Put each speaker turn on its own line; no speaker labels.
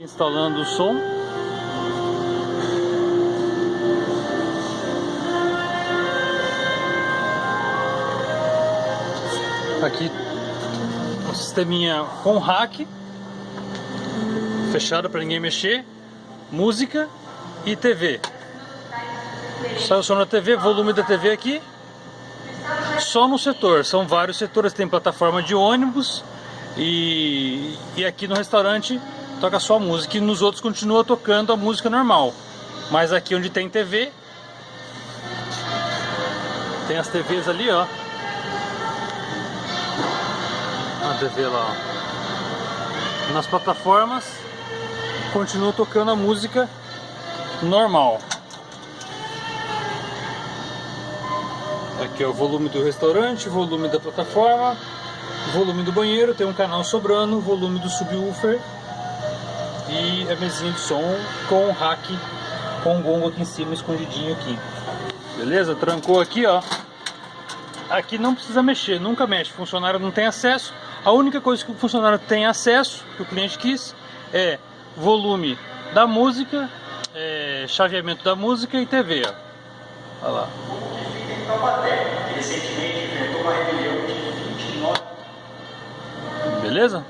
Instalando o som. Aqui um sisteminha com rack fechado para ninguém mexer, música e TV. Sai o som da TV, volume da TV aqui. Só no setor, são vários setores, tem plataforma de ônibus e aqui no restaurante toca só música e nos outros continua tocando a música normal. Mas aqui onde tem TV, tem as TVs ali, ó. A TV lá, ó. Nas plataformas continua tocando a música normal. Aqui é o volume do restaurante, volume da plataforma, volume do banheiro, tem um canal sobrando, volume do subwoofer e a mesinha de som com o rack, com o gongo aqui em cima, escondidinho aqui. Beleza? Trancou aqui, ó. Aqui não precisa mexer, nunca mexe, o funcionário não tem acesso. A única coisa que o funcionário tem acesso, que o cliente quis, é volume da música, chaveamento da música e TV, ó. Olha lá.
Recentemente enfrentou uma rebelião de 29.
Beleza?